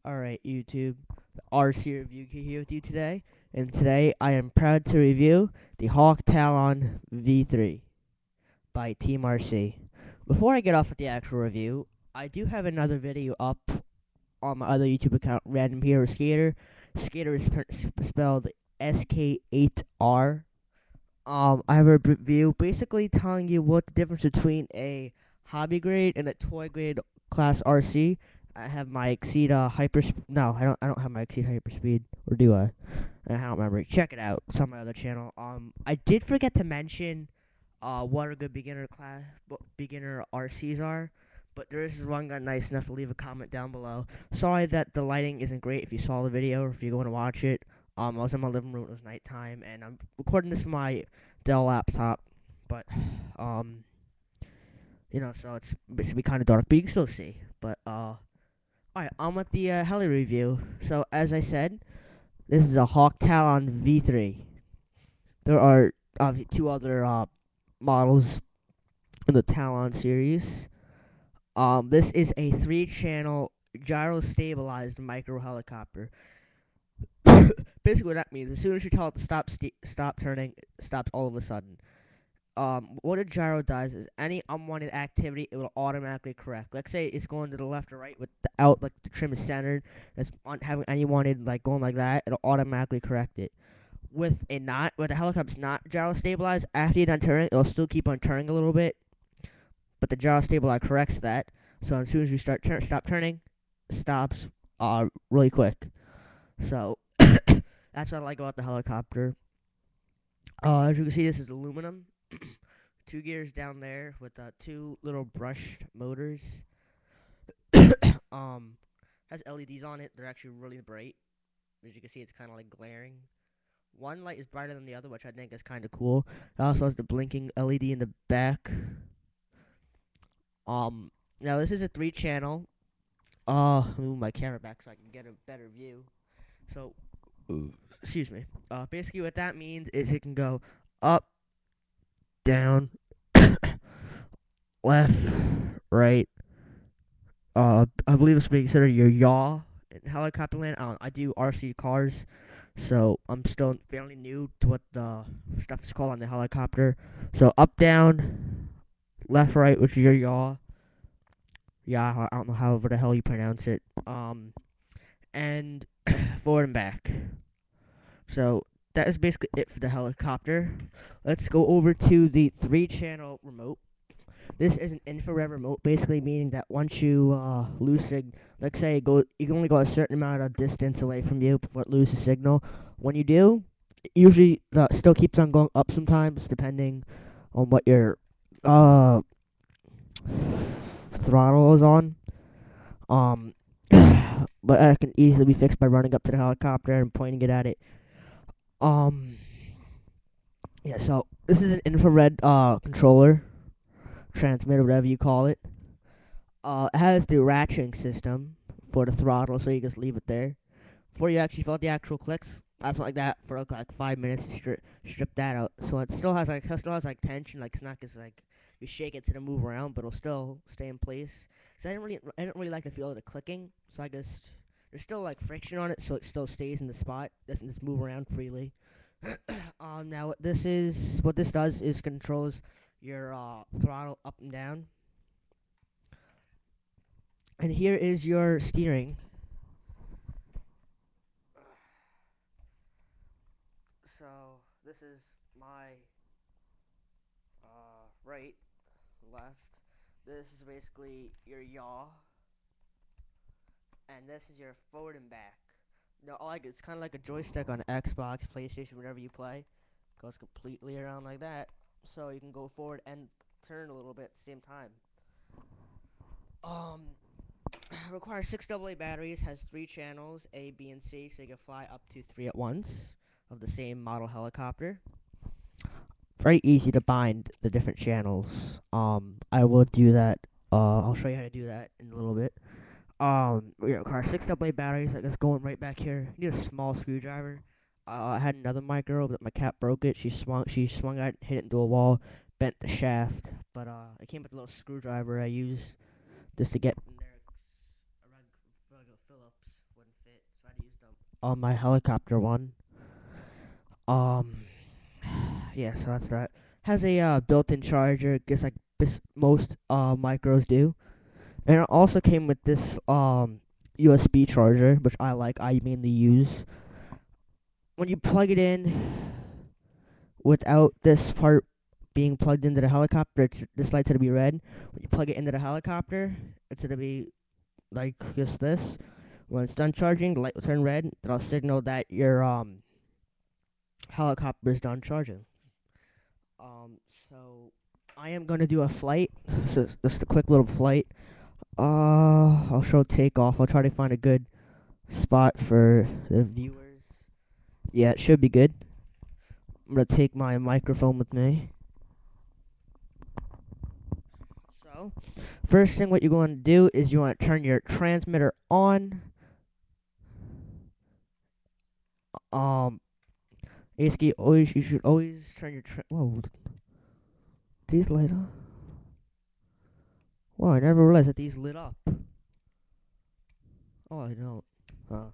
Alright, YouTube, the RC Review Key here with you today, and today I am proud to review the Hawk Talon V3 by Team RC. Before I get off with the actual review, I do have another video up on my other YouTube account, Random Hero Skater. Skater is spelled SK8R. I have a review basically telling you what the difference between a hobby grade and a toy grade class RC. I have my Exceed hyper. No, I don't. I don't have my Exceed hyperspeed, or do I? I don't remember. Check it out. It's on my other channel. I did forget to mention what a good beginner RCs are, but there is one guy nice enough to leave a comment down below. Sorry that the lighting isn't great. If you saw the video, or if you're going to watch it, I was in my living room. It was nighttime, and I'm recording this from my Dell laptop. But so it's basically kind of dark, but you can still see. But alright, on with the heli review. So, as I said, this is a Hawk Talon V3. There are obviously two other models in the Talon series. This is a 3-channel gyro-stabilized micro helicopter. Basically, what that means, as soon as you tell it to stop turning, it stops all of a sudden. What a gyro does is any unwanted activity, it will automatically correct. Let's say it's going to the left or right without like the trim is centered, and it's having any wanted like going like that, it'll automatically correct it. With the helicopter's not gyro stabilized, after you're done turning, it'll still keep on turning a little bit, but the gyro stabilizer corrects that. So as soon as you stop turning, it stops really quick. So that's what I like about the helicopter. As you can see, this is aluminum. 2 gears down there with 2 little brushed motors. Has LEDs on it. They're actually really bright. As you can see, it's kind of like glaring. One light is brighter than the other, which I think is kind of cool. It also has the blinking LED in the back. Now this is a 3-channel. Let me move my camera back so I can get a better view. So, excuse me. Basically what that means is it can go up, down, left, right. I believe it's considered your yaw in helicopter land. I do RC cars, so I'm still fairly new to what the stuff is called on the helicopter. So up, down, left, right, which is your yaw. Yeah, I don't know however the hell you pronounce it. And forward and back. So that is basically it for the helicopter. Let's go over to the 3-channel remote. This is an infrared remote, basically meaning that once you lose let's say you can only go a certain amount of distance away from you before it loses signal. When you do, it usually still keeps on going up sometimes, depending on what your throttle is on. But that can easily be fixed by running up to the helicopter and pointing it at it. Yeah, so this is an infrared controller, transmitter, whatever you call it. It has the ratcheting system for the throttle, so you just leave it there. Before you actually felt the actual clicks, that's like that for like 5 minutes to strip that out. So it still has like tension, like it's not just like you shake it to move around, but it'll still stay in place. So I didn't really like the feel of the clicking, so I guess there's still like friction on it, so it still stays in the spot, doesn't just move around freely. Now what this does is controls your throttle up and down. And here is your steering. So this is my right, left. This is basically your yaw, and this is your forward and back. No, it's kind of like a joystick on Xbox, PlayStation, whatever you play. Goes completely around like that, so you can go forward and turn a little bit at the same time. Requires 6 AA batteries, has 3 channels, A, B, and C, so you can fly up to 3 at once of the same model helicopter. Very easy to bind the different channels. I will do that. I'll show you how to do that in a little bit. We require 6 AA batteries. I guess going right back here. You need a small screwdriver. I had another micro, but my cat broke it. She swung out, hit it into a wall, bent the shaft. But it came with a little screwdriver I use just to get in there. Phillips when on my helicopter one. Um, yeah, so that's that. Has a built-in charger, just like most micros do, and it also came with this USB charger, which I like. I mainly use when you plug it in without this part being plugged into the helicopter. This light's gonna be red. When you plug it into the helicopter, it's gonna be like just this. When it's done charging, the light will turn red. That'll signal that your helicopter is done charging. So I am gonna do a flight. So it's just a quick little flight. I'll show takeoff. I'll try to find a good spot for the viewers. Yeah, it should be good. I'm gonna take my microphone with me. So, first thing what you're going to do is you want to turn your transmitter on. Um, basically, you should always turn your whoa, these light up. Wow, I never realized that these lit up. Oh, I don't. Uh,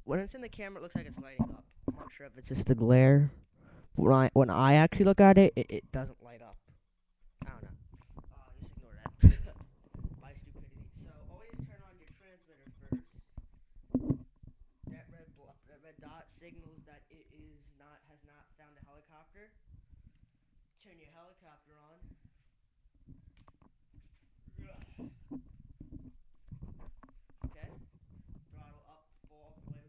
when it's in the camera, it looks like it's lighting up. I'm not sure if it's just the glare. But when I actually look at it, it doesn't light up. I don't know. Just ignore that. My stupidity. So always turn on your transmitter first. That red dot signals that it is not has not found a helicopter. Turn your helicopter on. Okay. Throttle up all the way.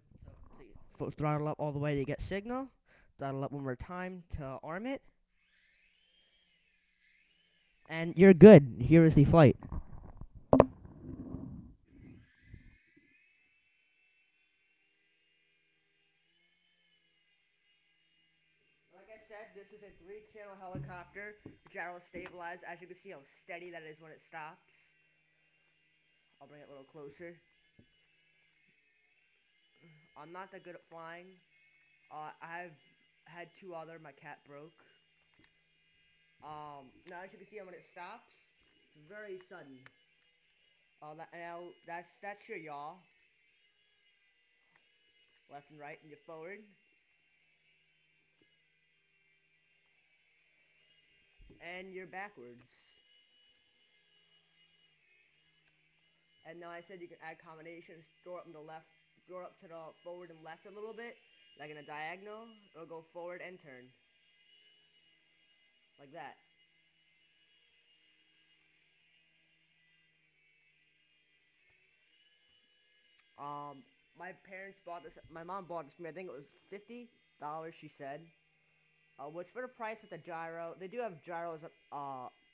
Throttle up all the way to get signal. Throttle up one more time to arm it. And you're good. Here is the flight. Like I said, this is a 3-channel helicopter. Gyro stabilized. As you can see how steady that is when it stops. I'll bring it a little closer. I'm not that good at flying. I've had 2 other. My cat broke. Now as you can see when it stops, it's very sudden. Now that's your yaw. Left and right and your forward. And you're backwards. And now I said you can add combinations. Throw it up to the left, throw it up to the forward and left a little bit, like in a diagonal. It'll go forward and turn, like that. My parents bought this. My mom bought this for me. I think it was $50. She said, which for the price with the gyro, they do have gyros.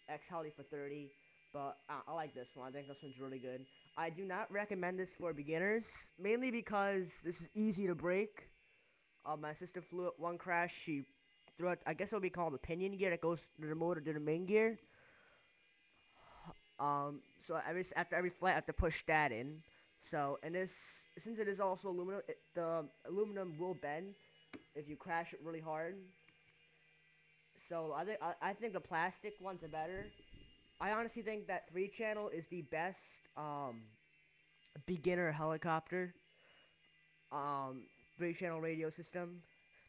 X Heli for 30, but I like this one. I think this one's really good. I do not recommend this for beginners, mainly because this is easy to break. My sister flew it one crash. She threw it. I guess it would be called the pinion gear that goes to the motor to the main gear. So after every flight, I have to push that in. So, and this, since it is also aluminum, the aluminum will bend if you crash it really hard. So I think the plastic ones are better. I honestly think that 3-channel is the best beginner helicopter 3-channel radio system,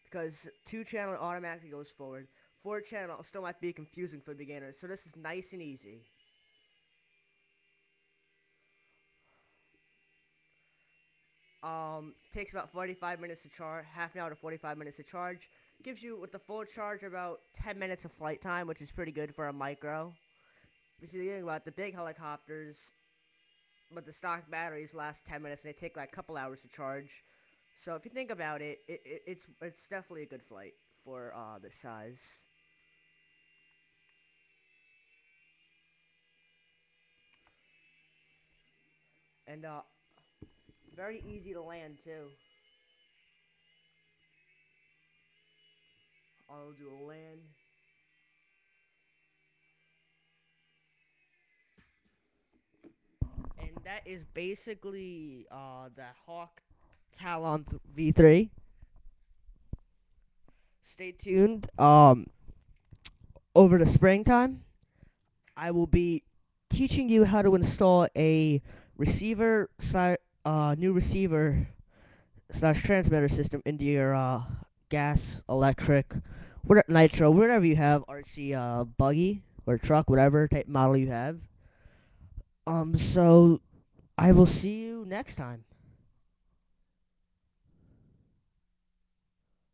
because 2-channel automatically goes forward. 4-channel still might be confusing for beginners. So this is nice and easy. Takes about 45 minutes to charge, half an hour to 45 minutes to charge. Gives you, with the full charge, about 10 minutes of flight time, which is pretty good for a micro. If you're thinking about the big helicopters, but the stock batteries last 10 minutes and they take like a couple hours to charge. So if you think about it, it's definitely a good flight for this size. And very easy to land too. I'll do a land. And that is basically the Hawk Talon V3. Stay tuned. Over the springtime, I will be teaching you how to install a receiver, new receiver slash transmitter system into your gas, electric, nitro, whatever you have, RC buggy or truck, whatever type model you have. So I will see you next time.